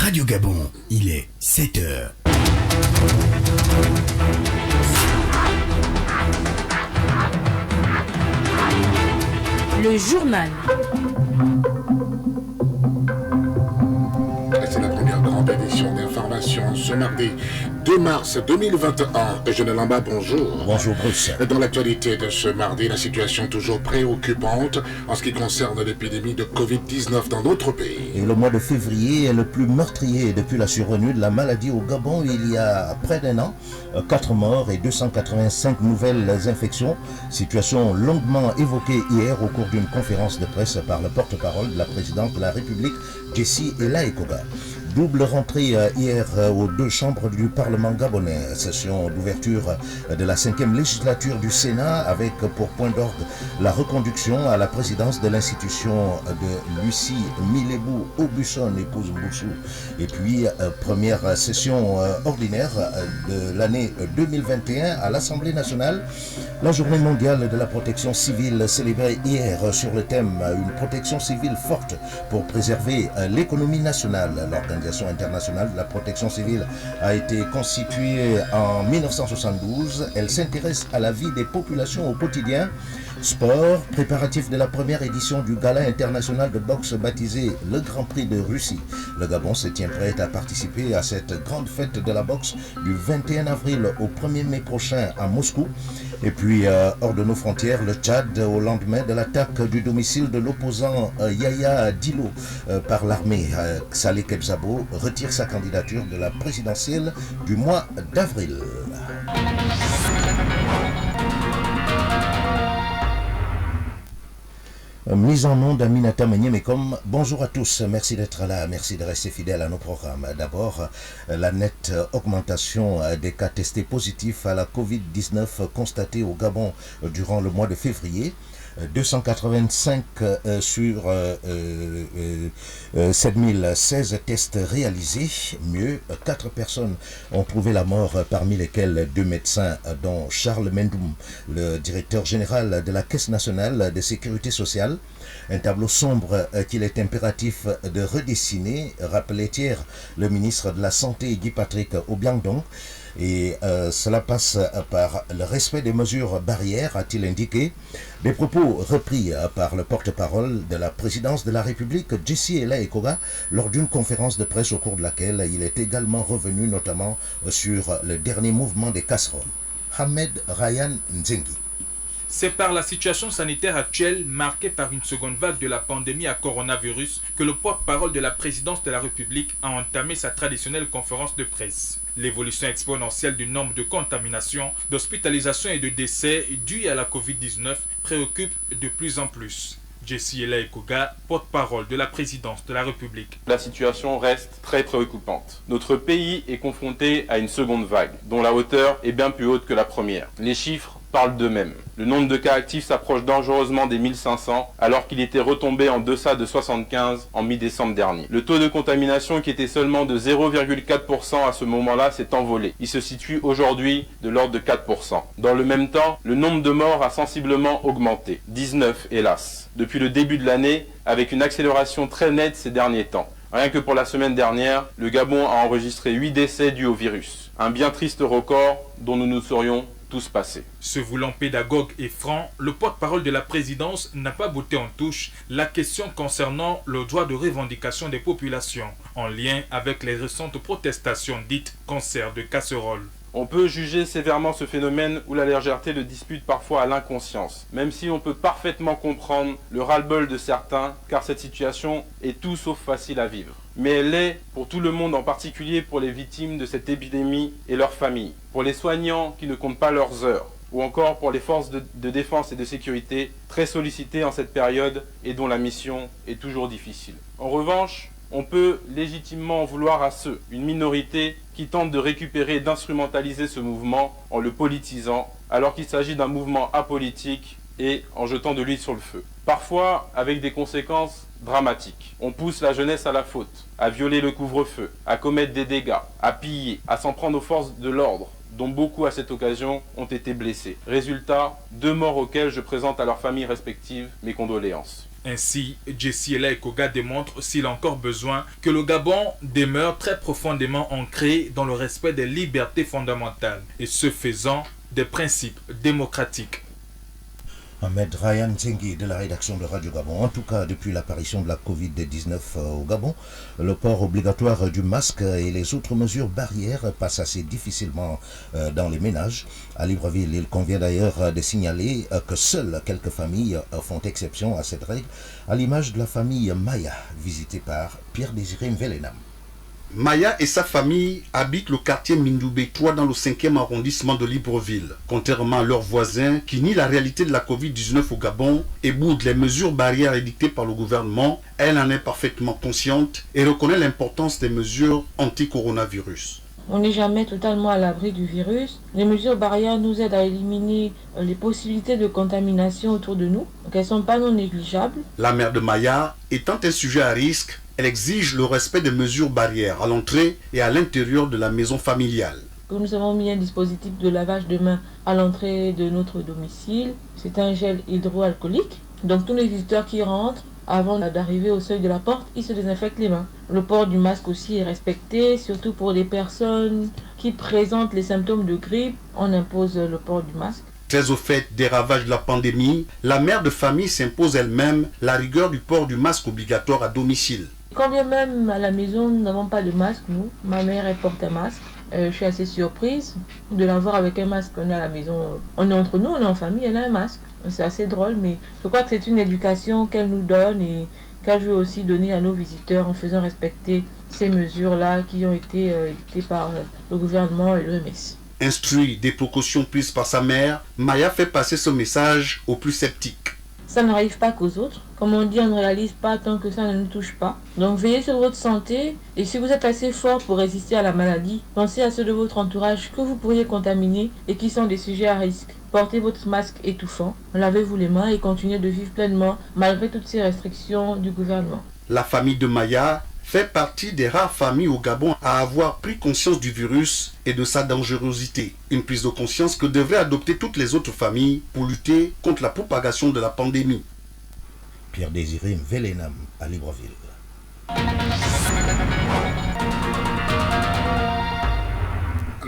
Radio Gabon, il est 7 heures. Le journal. C'est la première grande édition d'information ce mardi 2 mars 2021. Eugène Lamba, bonjour. Bonjour Bruce. Dans l'actualité de ce mardi, la situation toujours préoccupante en ce qui concerne l'épidémie de Covid-19 dans notre pays. Et le mois de février est le plus meurtrier depuis la survenue de la maladie au Gabon il y a près d'un an. 4 morts et 285 nouvelles infections. Situation longuement évoquée hier au cours d'une conférence de presse par le porte-parole de la présidente de la République, Jessie Elaïkoga. Double rentrée hier aux 2 chambres du Parlement gabonais. Session d'ouverture de la 5e législature du Sénat avec pour point d'orgue la reconduction à la présidence de l'institution de Lucie Milebou Aubusson, épouse Mboussou. Et puis première session ordinaire de l'année 2021 à l'Assemblée nationale. La journée mondiale de la protection civile célébrée hier sur le thème une protection civile forte pour préserver l'économie nationale. L'Organisation internationale de la protection civile a été constituée en 1972. Elle s'intéresse à la vie des populations au quotidien. Sport, préparatif de la première édition du gala international de boxe baptisé le Grand Prix de Russie. Le Gabon se tient prêt à participer à cette grande fête de la boxe du 21 avril au 1er mai prochain à Moscou. Et puis, hors de nos frontières, le Tchad, au lendemain de l'attaque du domicile de l'opposant Yaya Dilo par l'armée, Saleh Kebzabo retire sa candidature de la présidentielle du mois d'avril. Mise en nom d'Aminata Meniemekom. Bonjour à tous, merci d'être là, merci de rester fidèles à nos programmes. D'abord, la nette augmentation des cas testés positifs à la Covid-19 constatée au Gabon durant le mois de février. 285 sur 7016 tests réalisés. Mieux, 4 personnes ont trouvé la mort, parmi lesquelles 2 médecins, dont Charles Mendoum, le directeur général de la Caisse nationale de sécurité sociale. Un tableau sombre qu'il est impératif de redessiner, rappelait hier le ministre de la Santé Guy Patrick Obiangdong. Et cela passe par le respect des mesures barrières, a-t-il indiqué. Des propos repris par le porte-parole de la présidence de la République, Jessie Elaïkoga, lors d'une conférence de presse au cours de laquelle il est également revenu notamment sur le dernier mouvement des casseroles. Ahmed Ryan Nzengi. C'est par la situation sanitaire actuelle marquée par une seconde vague de la pandémie à coronavirus que le porte-parole de la présidence de la République a entamé sa traditionnelle conférence de presse. L'évolution exponentielle du nombre de contaminations, d'hospitalisations et de décès dus à la Covid-19 préoccupe de plus en plus. Jessie Elaïkoga, porte-parole de la présidence de la République. La situation reste très préoccupante. Notre pays est confronté à une seconde vague, dont la hauteur est bien plus haute que la première. Les chiffres parlent d'eux-mêmes. Le nombre de cas actifs s'approche dangereusement des 1500, alors qu'il était retombé en deçà de 75 en mi-décembre dernier. Le taux de contamination, qui était seulement de 0,4% à ce moment-là, s'est envolé. Il se situe aujourd'hui de l'ordre de 4%. Dans le même temps, le nombre de morts a sensiblement augmenté. 19, hélas. Depuis le début de l'année, avec une accélération très nette ces derniers temps. Rien que pour la semaine dernière, le Gabon a enregistré 8 décès dus au virus. Un bien triste record dont nous nous serions tous passés. Se voulant pédagogue et franc, le porte-parole de la présidence n'a pas botté en touche la question concernant le droit de revendication des populations, en lien avec les récentes protestations dites cancer de casserole. On peut juger sévèrement ce phénomène où la légèreté le dispute parfois à l'inconscience, même si on peut parfaitement comprendre le ras-le-bol de certains, car cette situation est tout sauf facile à vivre. Mais elle l'est pour tout le monde, en particulier pour les victimes de cette épidémie et leurs familles, pour les soignants qui ne comptent pas leurs heures, ou encore pour les forces de défense et de sécurité très sollicitées en cette période et dont la mission est toujours difficile. En revanche, on peut légitimement en vouloir à ceux, une minorité, qui tentent de récupérer et d'instrumentaliser ce mouvement en le politisant, alors qu'il s'agit d'un mouvement apolitique et en jetant de l'huile sur le feu. Parfois avec des conséquences dramatiques. On pousse la jeunesse à la faute, à violer le couvre-feu, à commettre des dégâts, à piller, à s'en prendre aux forces de l'ordre, dont beaucoup à cette occasion ont été blessés. Résultat, 2 morts auxquels je présente à leurs familles respectives mes condoléances. Ainsi, Jessie Elaïkoga démontre, s'il a encore besoin, que le Gabon demeure très profondément ancré dans le respect des libertés fondamentales et ce faisant des principes démocratiques. Ahmed Ryan Zengi de la rédaction de Radio Gabon. En tout cas, depuis l'apparition de la Covid-19 au Gabon, le port obligatoire du masque et les autres mesures barrières passent assez difficilement dans les ménages. À Libreville, il convient d'ailleurs de signaler que seules quelques familles font exception à cette règle, à l'image de la famille Maya, visitée par Pierre-Désiré Mvelenam. Maya et sa famille habitent le quartier Mindoubé 3 dans le 5e arrondissement de Libreville. Contrairement à leurs voisins qui nient la réalité de la Covid-19 au Gabon et boudent les mesures barrières édictées par le gouvernement, elle en est parfaitement consciente et reconnaît l'importance des mesures anti-coronavirus. On n'est jamais totalement à l'abri du virus. Les mesures barrières nous aident à éliminer les possibilités de contamination autour de nous. Donc elles ne sont pas non négligeables. La mère de Maya étant un sujet à risque, elle exige le respect des mesures barrières à l'entrée et à l'intérieur de la maison familiale. Nous avons mis un dispositif de lavage de mains à l'entrée de notre domicile. C'est un gel hydroalcoolique. Donc tous les visiteurs qui rentrent, avant d'arriver au seuil de la porte, ils se désinfectent les mains. Le port du masque aussi est respecté, surtout pour les personnes qui présentent les symptômes de grippe. On impose le port du masque. Très au fait des ravages de la pandémie, la mère de famille s'impose elle-même la rigueur du port du masque obligatoire à domicile. Quand bien même à la maison, nous n'avons pas de masque, nous. Ma mère, elle porte un masque. Je suis assez surprise de la voir avec un masque. On est à la maison, on est entre nous, on est en famille, elle a un masque. C'est assez drôle, mais je crois que c'est une éducation qu'elle nous donne et qu'elle veut aussi donner à nos visiteurs en faisant respecter ces mesures-là qui ont été dictées par le gouvernement et l'OMS. Instruit des précautions prises par sa mère, Maya fait passer ce message aux plus sceptiques. Ça n'arrive pas qu'aux autres. Comme on dit, on ne réalise pas tant que ça ne nous touche pas. Donc veillez sur votre santé et si vous êtes assez fort pour résister à la maladie, pensez à ceux de votre entourage que vous pourriez contaminer et qui sont des sujets à risque. Portez votre masque étouffant, lavez-vous les mains et continuez de vivre pleinement malgré toutes ces restrictions du gouvernement. La famille de Maya fait partie des rares familles au Gabon à avoir pris conscience du virus et de sa dangerosité. Une prise de conscience que devraient adopter toutes les autres familles pour lutter contre la propagation de la pandémie. Pierre-Désiré Mvelenam à Libreville.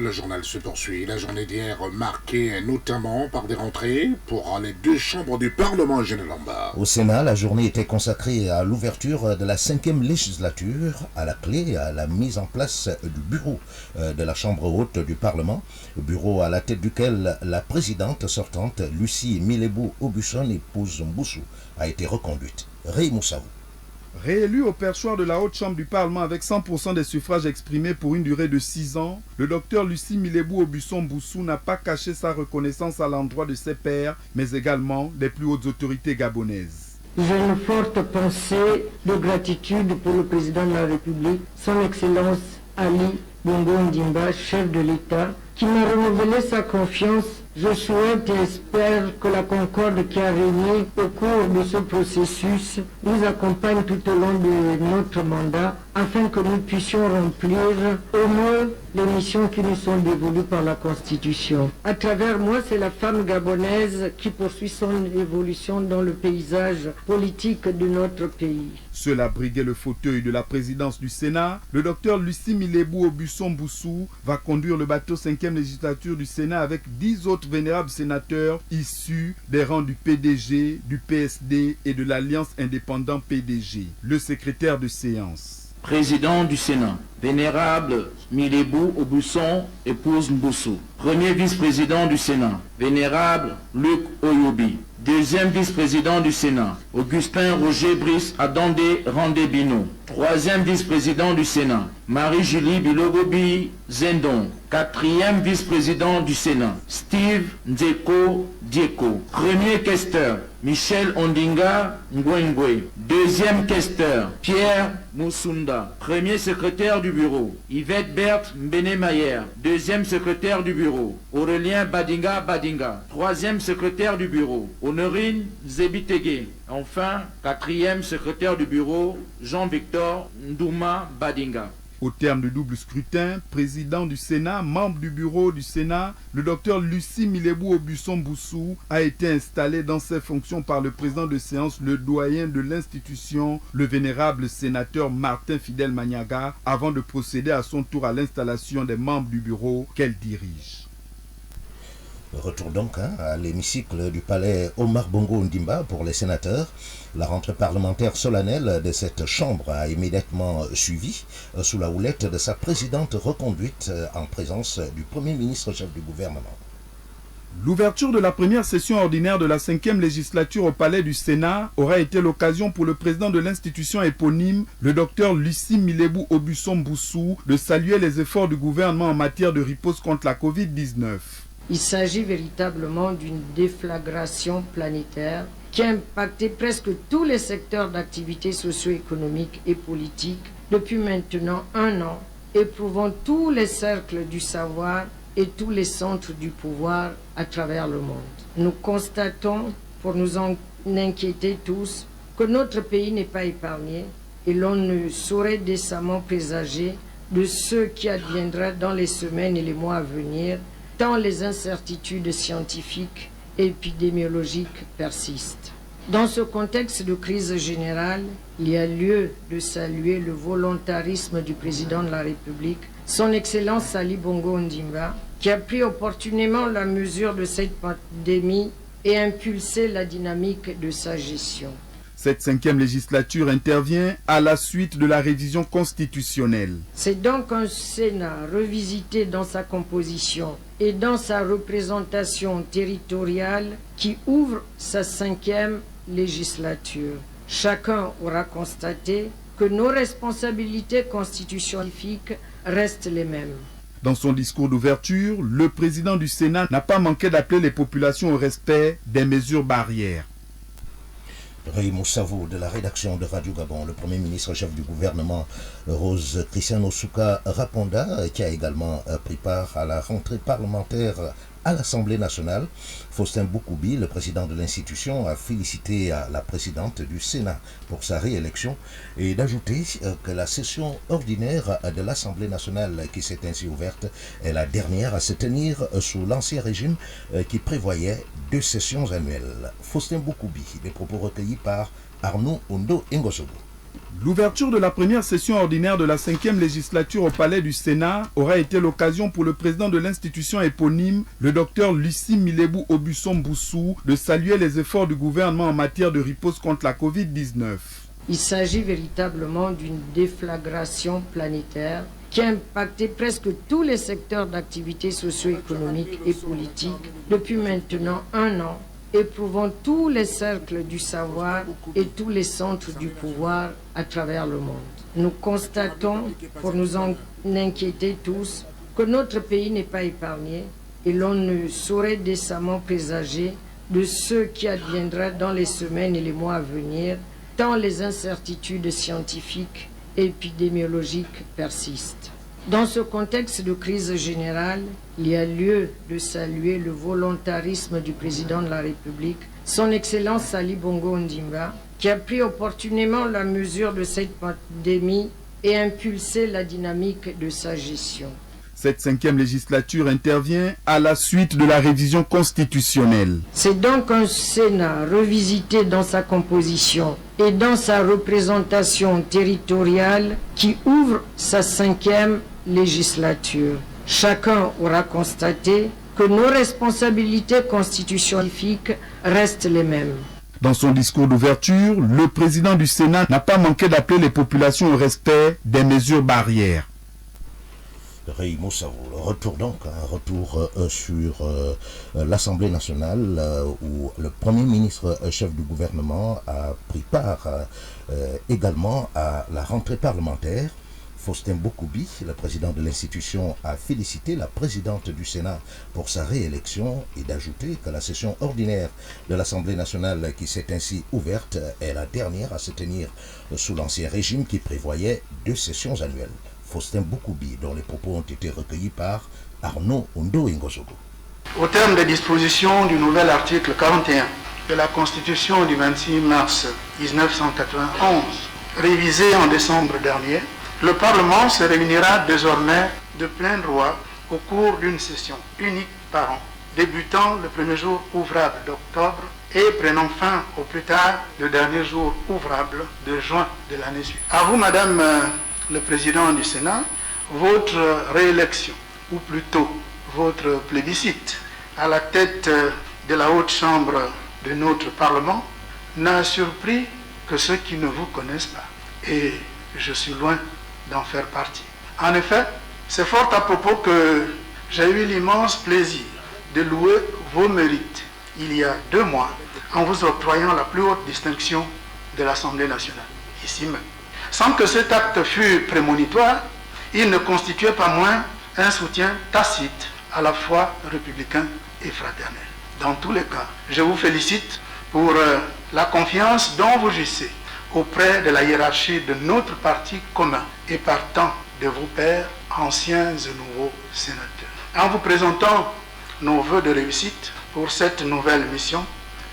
Le journal se poursuit. La journée d'hier marquée notamment par des rentrées pour les deux chambres du Parlement Général. Au Sénat, la journée était consacrée à l'ouverture de la 5e législature, à la clé, à la mise en place du bureau de la Chambre haute du Parlement, bureau à la tête duquel la présidente sortante, Lucie Milebou Aubusson, épouse Mboussou, a été reconduite. Rey Moussaou. Réélu au perchoir de la Haute Chambre du Parlement avec 100% des suffrages exprimés pour une durée de 6 ans, le docteur Lucie Milebou Aubusson Mboussou n'a pas caché sa reconnaissance à l'endroit de ses pairs, mais également des plus hautes autorités gabonaises. J'ai une forte pensée de gratitude pour le président de la République, son Excellence Ali Bongo Ondimba, chef de l'État, qui m'a renouvelé sa confiance. Je souhaite et espère que la concorde qui a régné au cours de ce processus nous accompagne tout au long de notre mandat afin que nous puissions remplir au moins les missions qui nous sont dévolues par la Constitution. À travers moi, c'est la femme gabonaise qui poursuit son évolution dans le paysage politique de notre pays. Seul à briguer le fauteuil de la présidence du Sénat, le docteur Lucie Milebou Aubusson Mboussou va conduire le bateau 5e législature du Sénat avec 10 autres vénérables sénateurs issus des rangs du PDG, du PSD et de l'Alliance indépendant PDG. Le secrétaire de séance. Président du Sénat, vénérable Milebou Aubusson, épouse Mboussou. Premier vice-président du Sénat, vénérable Luc Oyobi. Deuxième vice-président du Sénat, Augustin Roger Brice Adondé Randébino. Troisième vice-président du Sénat, Marie-Julie Bilogobi Zendon. Quatrième vice-président du Sénat, Steve Nzeko Dieko. Premier questeur, Michel Ondinga Ngwengwe. Deuxième questeur, Pierre Moussunda. Premier secrétaire du bureau, Yvette Berthe Mbene-Mayer. Deuxième secrétaire du bureau, Aurélien Badinga Badinga. Troisième secrétaire du bureau, Honorine Zebitege. Enfin, quatrième secrétaire du bureau, Jean-Victor Ndouma Badinga. Au terme du double scrutin, président du Sénat, membre du bureau du Sénat, le docteur Lucie Milebou Aubusson Boussou a été installé dans ses fonctions par le président de séance, le doyen de l'institution, le vénérable sénateur Martin Fidel Maniaga, avant de procéder à son tour à l'installation des membres du bureau qu'elle dirige. Retour donc à l'hémicycle du palais Omar Bongo Ndimba pour les sénateurs. La rentrée parlementaire solennelle de cette chambre a immédiatement suivi sous la houlette de sa présidente reconduite en présence du Premier ministre chef du gouvernement. L'ouverture de la première session ordinaire de la 5e législature au palais du Sénat aura été l'occasion pour le président de l'institution éponyme, le docteur Lucie Milebou Aubusson Boussou, de saluer les efforts du gouvernement en matière de riposte contre la Covid-19. Il s'agit véritablement d'une déflagration planétaire qui a impacté presque tous les secteurs d'activité socio-économique et politique depuis maintenant 1 an, éprouvant tous les cercles du savoir et tous les centres du pouvoir à travers le monde. Nous constatons, pour nous en inquiéter tous, que notre pays n'est pas épargné et l'on ne saurait décemment présager de ce qui adviendra dans les semaines et les mois à venir, tant les incertitudes scientifiques et épidémiologiques persistent. Dans ce contexte de crise générale, il y a lieu de saluer le volontarisme du président de la République, son Excellence Ali Bongo Ondimba, qui a pris opportunément la mesure de cette pandémie et impulsé la dynamique de sa gestion. Cette 5e législature intervient à la suite de la révision constitutionnelle. C'est donc un Sénat revisité dans sa composition et dans sa représentation territoriale qui ouvre sa 5e législature. Chacun aura constaté que nos responsabilités constitutionnelles restent les mêmes. Dans son discours d'ouverture, le président du Sénat n'a pas manqué d'appeler les populations au respect des mesures barrières. Raymond Savou de la rédaction de Radio Gabon, le Premier ministre chef du gouvernement Rose Christian Osuka Raponda, qui a également pris part à la rentrée parlementaire à l'Assemblée nationale. Faustin Boukoubi, le président de l'institution, a félicité la présidente du Sénat pour sa réélection et d'ajouter que la session ordinaire de l'Assemblée nationale qui s'est ainsi ouverte est la dernière à se tenir sous l'ancien régime qui prévoyait 2 sessions annuelles. Faustin Boukoubi, des propos recueillis par Arnaud Ondo Ngosogo. L'ouverture de la première session ordinaire de la 5e législature au palais du Sénat aura été l'occasion pour le président de l'institution éponyme, le docteur Lucie Milebou Aubusson Boussou, de saluer les efforts du gouvernement en matière de riposte contre la Covid-19. Il s'agit véritablement d'une déflagration planétaire qui a impacté presque tous les secteurs d'activité socio-économique et politique depuis maintenant 1 an, éprouvant tous les cercles du savoir et tous les centres du pouvoir à travers le monde. Nous constatons, pour nous en inquiéter tous, que notre pays n'est pas épargné et l'on ne saurait décemment présager de ce qui adviendra dans les semaines et les mois à venir, tant les incertitudes scientifiques et épidémiologiques persistent. Dans ce contexte de crise générale, il y a lieu de saluer le volontarisme du président de la République, son Excellence Ali Bongo Ondimba, qui a pris opportunément la mesure de cette pandémie et impulsé la dynamique de sa gestion. Cette 5e législature intervient à la suite de la révision constitutionnelle. C'est donc un Sénat revisité dans sa composition et dans sa représentation territoriale qui ouvre sa 5e législature. Chacun aura constaté que nos responsabilités constitutionnelles restent les mêmes. Dans son discours d'ouverture, le président du Sénat n'a pas manqué d'appeler les populations au respect des mesures barrières. Raymond Savou, retour donc, un retour sur l'Assemblée nationale où le Premier ministre chef du gouvernement a pris part également à la rentrée parlementaire. Faustin Boukoubi, le président de l'institution, a félicité la présidente du Sénat pour sa réélection et d'ajouter que la session ordinaire de l'Assemblée nationale qui s'est ainsi ouverte est la dernière à se tenir sous l'ancien régime qui prévoyait 2 sessions annuelles. Faustin Boukoubi, dont les propos ont été recueillis par Arnaud Ondo Ngosogo. Au terme des dispositions du nouvel article 41 de la Constitution du 26 mars 1991, révisée en décembre dernier, Le Parlement se réunira désormais de plein droit au cours d'une session unique par an, débutant le premier jour ouvrable d'octobre et prenant fin au plus tard le dernier jour ouvrable de juin de l'année suivante. À vous, Madame le Président du Sénat, votre réélection, ou plutôt votre plébiscite, à la tête de la haute chambre de notre Parlement, n'a surpris que ceux qui ne vous connaissent pas. Et je suis loin d'en faire partie. En effet, c'est fort à propos que j'ai eu l'immense plaisir de louer vos mérites il y a 2 mois en vous octroyant la plus haute distinction de l'Assemblée nationale, ici même. Sans que cet acte fût prémonitoire, il ne constituait pas moins un soutien tacite, à la fois républicain et fraternel. Dans tous les cas, je vous félicite pour la confiance dont vous jouissez auprès de la hiérarchie de notre parti commun et partant de vos pairs, anciens et nouveaux sénateurs. En vous présentant nos vœux de réussite pour cette nouvelle mission,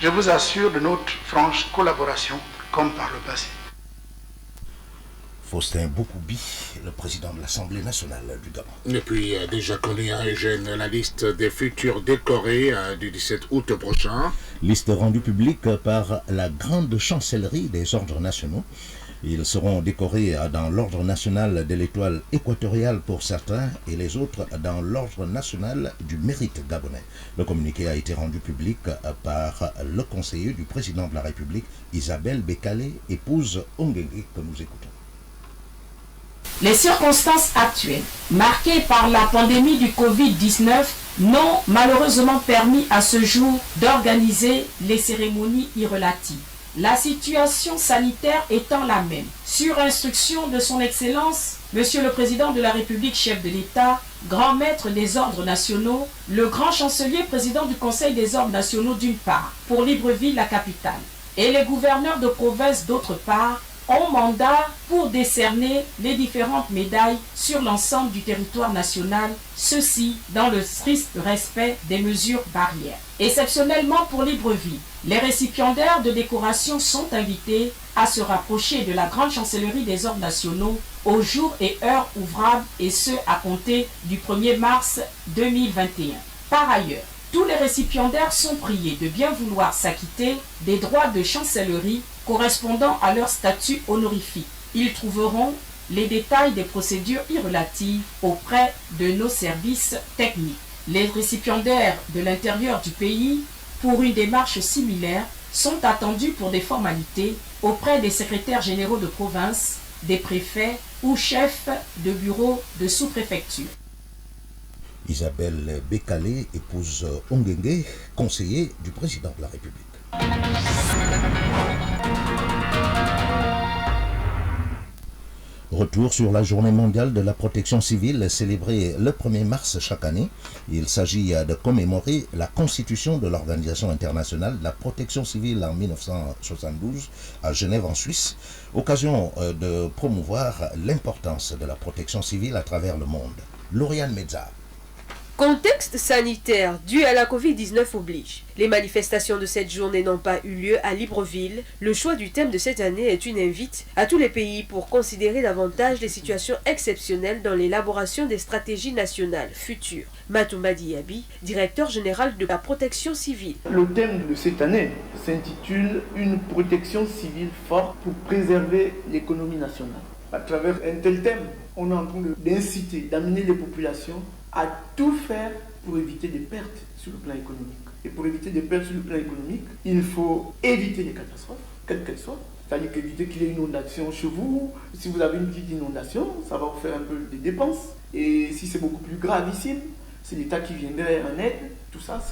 je vous assure de notre franche collaboration comme par le passé. Faustin Boukoubi, le président de l'Assemblée nationale du Gabon. Et puis, déjà connu à Eugène, la liste des futurs décorés du 17 août prochain. Liste rendue publique par la grande chancellerie des ordres nationaux. Ils seront décorés dans l'ordre national de l'étoile équatoriale pour certains et les autres dans l'ordre national du mérite gabonais. Le communiqué a été rendu public par le conseiller du président de la République, Isabelle Bekale, épouse Onguengue, que nous écoutons. Les circonstances actuelles, marquées par la pandémie du Covid-19, n'ont malheureusement permis à ce jour d'organiser les cérémonies y relatives. La situation sanitaire étant la même, sur instruction de son Excellence, Monsieur le Président de la République, chef de l'État, grand maître des ordres nationaux, le grand chancelier président du Conseil des ordres nationaux d'une part, pour Libreville, la capitale, et les gouverneurs de province d'autre part, ont mandat pour décerner les différentes médailles sur l'ensemble du territoire national, ceci dans le strict respect des mesures barrières. Exceptionnellement pour Libreville, les récipiendaires de décoration sont invités à se rapprocher de la grande chancellerie des ordres nationaux aux jours et heures ouvrables et ce à compter du 1er mars 2021. Par ailleurs, tous les récipiendaires sont priés de bien vouloir s'acquitter des droits de chancellerie correspondant à leur statut honorifique. Ils trouveront les détails des procédures y relatives auprès de nos services techniques. Les récipiendaires de l'intérieur du pays, pour une démarche similaire, sont attendus pour des formalités auprès des secrétaires généraux de province, des préfets ou chefs de bureau de sous-préfecture. Isabelle Bekale, épouse Onguengue, conseiller du président de la République. Retour sur la journée mondiale de la protection civile célébrée le 1er mars chaque année. Il s'agit de commémorer la constitution de l'Organisation internationale de la protection civile en 1972 à Genève en Suisse, occasion de promouvoir l'importance de la protection civile à travers le monde. Lauriane Mezza. Contexte sanitaire dû à la Covid-19 oblige. Les manifestations de cette journée n'ont pas eu lieu à Libreville. Le choix du thème de cette année est une invite à tous les pays pour considérer davantage les situations exceptionnelles dans l'élaboration des stratégies nationales futures. Matoumba Diaby, directeur général de la protection civile. Le thème de cette année s'intitule « Une protection civile forte pour préserver l'économie nationale ». À travers un tel thème, on est en train d'inciter, d'amener les populations à tout faire pour éviter des pertes sur le plan économique. Et pour éviter des pertes sur le plan économique, il faut éviter les catastrophes, quelles qu'elles soient. C'est-à-dire qu'éviter qu'il y ait une inondation chez vous. Si vous avez une petite inondation, ça va vous faire un peu des dépenses. Et si c'est beaucoup plus gravissime, c'est l'État qui viendrait en aide. Tout ça,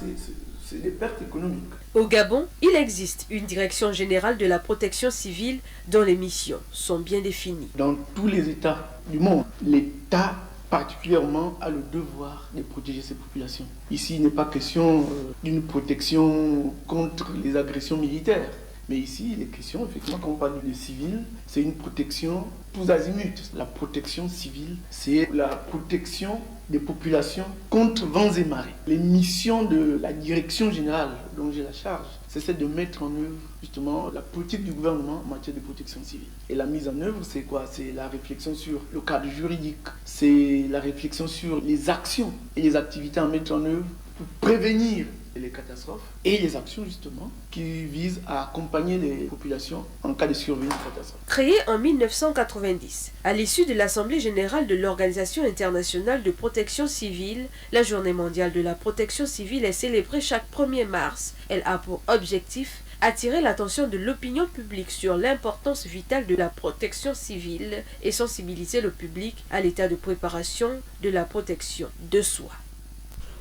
c'est des pertes économiques. Au Gabon, il existe une direction générale de la protection civile dont les missions sont bien définies. Dans tous les États du monde, l'État particulièrement a le devoir de protéger ses populations. Ici, il n'est pas question d'une protection contre les agressions militaires. Mais ici, il est question, effectivement, quand on parle de civil, c'est une protection tous azimuts. La protection civile, c'est la protection des populations contre vents et marées. Les missions de la direction générale dont j'ai la charge, c'est celle de mettre en œuvre justement la politique du gouvernement en matière de protection civile. Et la mise en œuvre, c'est quoi? C'est la réflexion sur le cadre juridique, c'est la réflexion sur les actions et les activités à mettre en œuvre pour prévenir les catastrophes et les actions justement qui visent à accompagner les populations en cas de survenue de catastrophe. Créée en 1990, à l'issue de l'Assemblée générale de l'Organisation internationale de protection civile, la Journée mondiale de la protection civile est célébrée chaque 1er mars. Elle a pour objectif attirer l'attention de l'opinion publique sur l'importance vitale de la protection civile et sensibiliser le public à l'état de préparation de la protection de soi.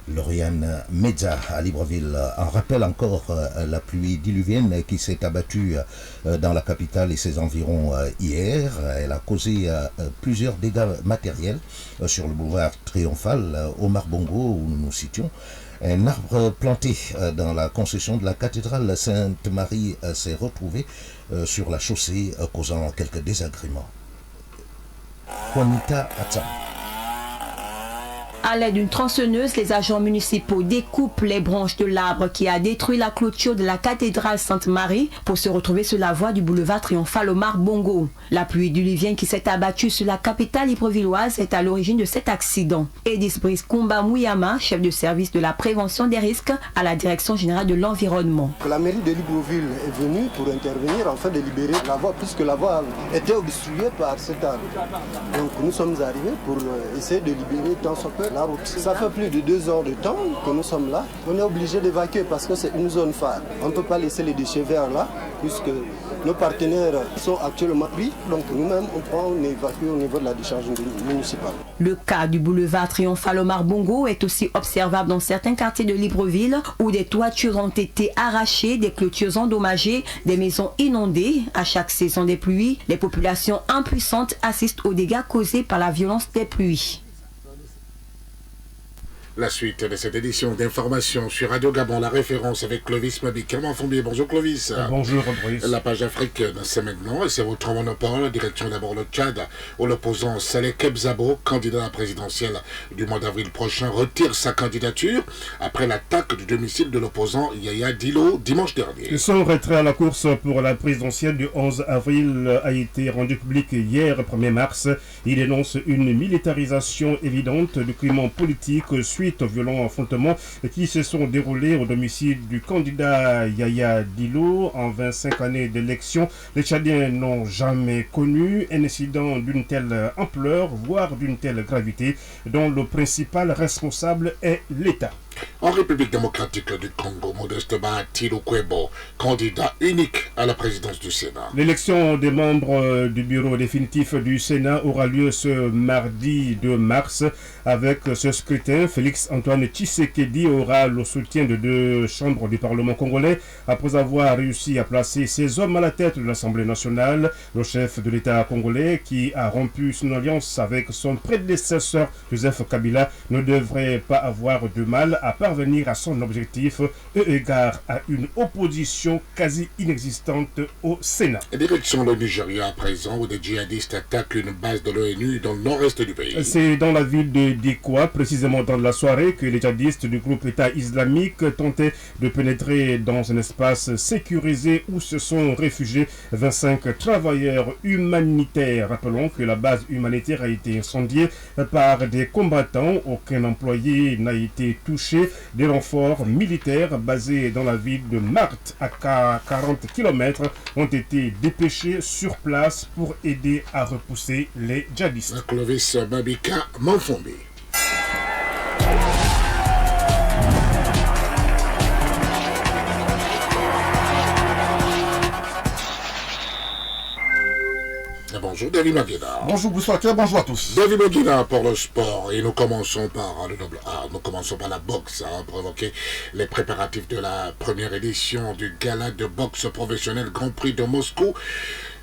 Lauriane Meza à Libreville en rappelle encore la pluie diluvienne qui s'est abattue dans la capitale et ses environs hier. Elle a causé plusieurs dégâts matériels sur le boulevard Triomphal au Marbongo où nous nous situons. Un arbre planté dans la concession de la cathédrale Sainte-Marie s'est retrouvé sur la chaussée causant quelques désagréments. Juanita Atta. À l'aide d'une tronçonneuse, les agents municipaux découpent les branches de l'arbre qui a détruit la clôture de la cathédrale Sainte-Marie pour se retrouver sur la voie du boulevard Triomphal au Marbongo. La pluie diluvienne qui s'est abattue sur la capitale librevilloise est à l'origine de cet accident. Edith Brice Kumba Mouyama, chef de service de la prévention des risques à la Direction générale de l'environnement. La mairie de Libreville est venue pour intervenir afin de libérer la voie puisque la voie était obstruée par cet arbre. Donc nous sommes arrivés pour essayer de libérer tant soit peu la route. Ça fait plus de 2 heures de temps que nous sommes là. On est obligé d'évacuer parce que c'est une zone phare. On ne peut pas laisser les déchets verts là puisque nos partenaires sont actuellement pris. Donc nous-mêmes, on évacue au niveau de la décharge municipale. Le cas du boulevard Triomphal au Marbongo est aussi observable dans certains quartiers de Libreville où des toitures ont été arrachées, des clôtures endommagées, des maisons inondées. À chaque saison des pluies, les populations impuissantes assistent aux dégâts causés par la violence des pluies. La suite de cette édition d'information sur Radio Gabon, la référence avec Clovis Mabika. Bonjour Clovis. Bonjour Brice. La page africaine, c'est maintenant, et c'est votre monopole. Direction d'abord le Tchad, où l'opposant Saleh Kebzabo, candidat à la présidentielle du mois d'avril prochain, retire sa candidature après l'attaque du domicile de l'opposant Yaya Dilo dimanche dernier. Son retrait à la course pour la présidentielle du 11 avril a été rendu public hier 1er mars. Il dénonce une militarisation évidente du climat politique suite aux violents affrontements qui se sont déroulés au domicile du candidat Yaya Dilo en 25 années d'élection. Les Tchadiens n'ont jamais connu un incident d'une telle ampleur, voire d'une telle gravité, dont le principal responsable est l'État. En République démocratique du Congo, Modeste Bahati Lukwebo, candidat unique à la présidence du Sénat. L'élection des membres du bureau définitif du Sénat aura lieu ce mardi 2 mars. Avec ce scrutin, Félix-Antoine Tshisekedi aura le soutien de 2 chambres du Parlement congolais après avoir réussi à placer ses hommes à la tête de l'Assemblée nationale. Le chef de l'État congolais, qui a rompu son alliance avec son prédécesseur Joseph Kabila, ne devrait pas avoir de mal à parvenir à son objectif eu égard à une opposition quasi inexistante au Sénat. Direction le Nigeria à présent, où des djihadistes attaquent une base de l'ONU dans le nord-est du pays. C'est dans la ville de Dikwa, précisément dans la soirée, que les djihadistes du groupe État islamique tentaient de pénétrer dans un espace sécurisé où se sont réfugiés 25 travailleurs humanitaires. Rappelons que la base humanitaire a été incendiée par des combattants. Aucun employé n'a été touché. Des renforts militaires basés dans la ville de Marthe à 40 km ont été dépêchés sur place pour aider à repousser les djihadistes. Clovis Babika Manfombi. Bonjour David Maguina. Bonjour Boussaker, bonjour à tous. David Maguina pour le sport, et nous commençons par le double A, nous commençons par la boxe, pour évoquer les préparatifs de la première édition du gala de boxe professionnel Grand Prix de Moscou.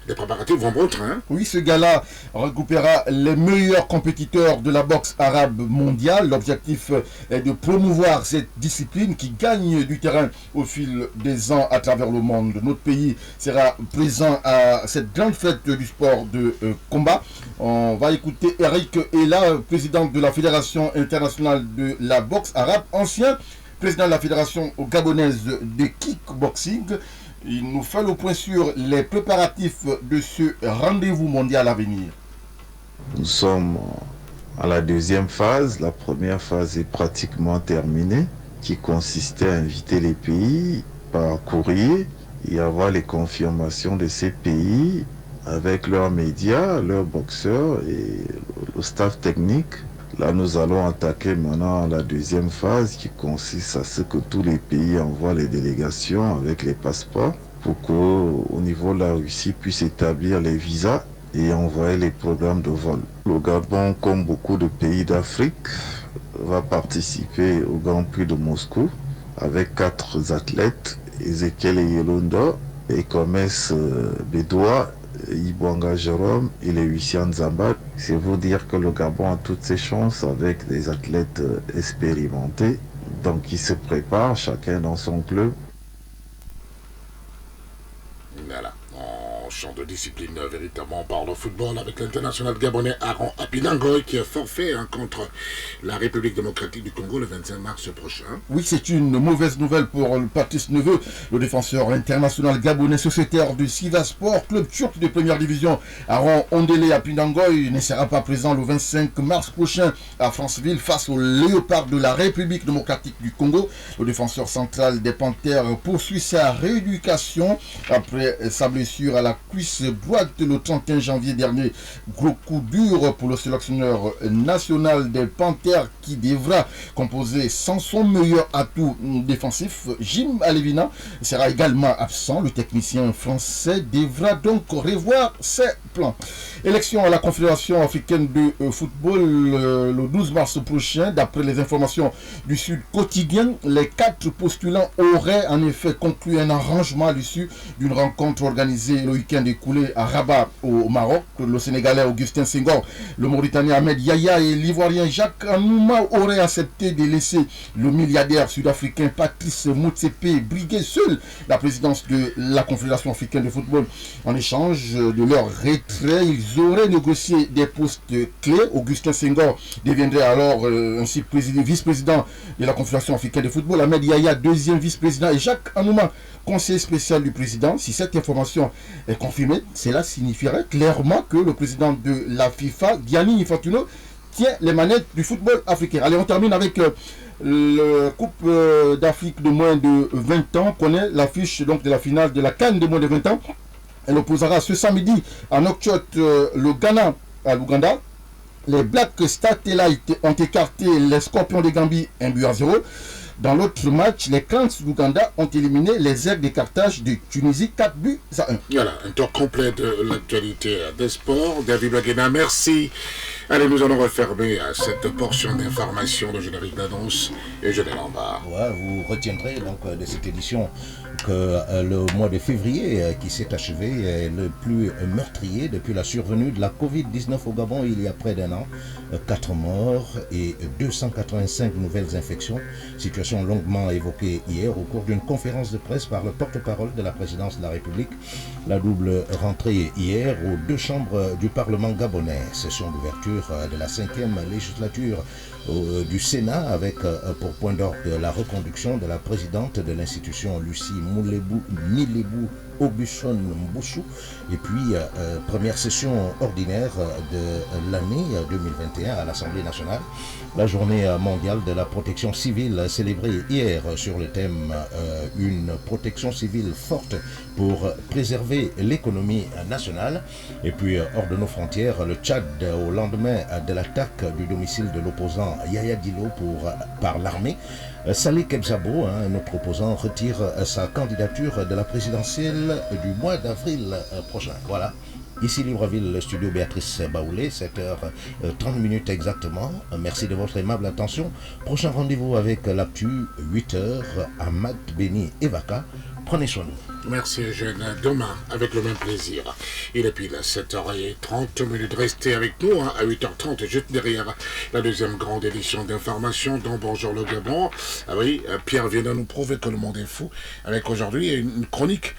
Les préparatifs vont bon train. Oui, ce gala regroupera les meilleurs compétiteurs de la boxe arabe mondiale. L'objectif est de promouvoir cette discipline qui gagne du terrain au fil des ans à travers le monde. Notre pays sera présent à cette grande fête du sport de combat. On va écouter Eric Ella, président de la Fédération internationale de la boxe arabe, ancien président de la Fédération gabonaise de kickboxing. Il nous fait le point sur les préparatifs de ce rendez-vous mondial à venir. Nous sommes à la deuxième phase. La première phase est pratiquement terminée, qui consistait à inviter les pays par courrier et avoir les confirmations de ces pays avec leurs médias, leurs boxeurs et le staff technique. Là, nous allons attaquer maintenant la deuxième phase qui consiste à ce que tous les pays envoient les délégations avec les passeports pour qu'au niveau de la Russie puisse établir les visas et envoyer les programmes de vol. Le Gabon, comme beaucoup de pays d'Afrique, va participer au Grand Prix de Moscou avec 4 athlètes, Ezekiel Yelonda, Ekomes Bédoua, Ibwanga Jérôme et les Lucien Zamba. C'est vous dire que le Gabon a toutes ses chances avec des athlètes expérimentés. Donc ils se préparent, chacun dans son club. Voilà, en champ de discipline, véritablement, on parle de football avec l'international gabonais Aaron Apinangoy qui est forfait contre la République démocratique du Congo le 25 mars prochain. Oui, c'est une mauvaise nouvelle pour Patrice Neveu, le défenseur international gabonais sociétaire du Sivaspor, club turc de première division. Aaron Ondele Apinangoy ne sera pas présent le 25 mars prochain à Franceville face au Léopard de la République démocratique du Congo. Le défenseur central des Panthères poursuit sa rééducation après sa blessure à la cuisse droite le 31 janvier dernier. Gros coup dur pour le sélectionneur national des Panthères qui devra composer sans son meilleur atout défensif. Jim Alevina sera également absent. Le technicien français devra donc revoir ses plans. Élection à la Confédération africaine de football le 12 mars prochain. D'après les informations du Sud Quotidien, les 4 postulants auraient en effet conclu un arrangement à l'issue d'une rencontre organisée le week-end écoulé à Rabat au Maroc. Le Sénégalais Augustin Senghor, le Mauritanien Ahmed Yaya et l'Ivoirien Jacques Anouma auraient accepté de laisser le milliardaire sud-africain Patrice Motsepe briguer seul la présidence de la Confédération africaine de football. En échange de leur retrait, ils auraient négocié des postes clés. Augustin Senghor deviendrait alors ainsi vice-président de la Confédération africaine de football. Ahmed Yaya, deuxième vice-président, et Jacques Anouma, conseiller spécial du président. Si cette information est confirmée, cela signifierait clairement que le président de la FIFA, Gianni Infantino, tient les manettes du football africain. Allez, on termine avec le Coupe d'Afrique de moins de 20 ans. On connaît l'affiche donc de la finale de la CAN de moins de 20 ans. Elle opposera ce samedi à Nouakchott le Ghana à l'Ouganda. Les Black Satellite ont écarté les Scorpions de Gambie 1-0. Dans l'autre match, les Clans d'Ouganda ont éliminé les Aigles de Carthage de Tunisie 4-1. Voilà, un tour complet de l'actualité des sports. David Baguena, merci. Allez, nous allons refermer cette portion d'information de générique d'annonce et je vais en bas. Ouais, vous retiendrez donc de cette édition que le mois de février qui s'est achevé est le plus meurtrier depuis la survenue de la Covid-19 au Gabon il y a près d'un an. 4 morts et 285 nouvelles infections. Situation longuement évoquée hier au cours d'une conférence de presse par le porte-parole de la présidence de la République. La double rentrée hier aux 2 chambres du Parlement gabonais. Session d'ouverture de la 5e législature du Sénat avec pour point d'orgue la reconduction de la présidente de l'institution Lucie Milebou Obuson Mboussou et puis première session ordinaire de l'année 2021 à l'Assemblée nationale. La journée mondiale de la protection civile célébrée hier sur le thème une protection civile forte pour préserver l'économie nationale. Et puis hors de nos frontières, le Tchad au lendemain de l'attaque du domicile de l'opposant Yaya Dilo par l'armée. Saleh Kebzabo, notre opposant, retire sa candidature de la présidentielle du mois d'avril prochain. Voilà. Ici Libreville, le studio Béatrice Baoulé, 7h30 exactement. Merci de votre aimable attention. Prochain rendez-vous avec l'actu, 8h, Ahmad Beni Evaka. Prenez soin de vous. Merci Eugène. Demain, avec le même plaisir. Il est pile 7h30. Restez avec nous à 8h30, juste derrière la deuxième grande édition d'information dans Bonjour le Gabon. Ah oui, Pierre vient de nous prouver que le monde est fou, avec aujourd'hui une chronique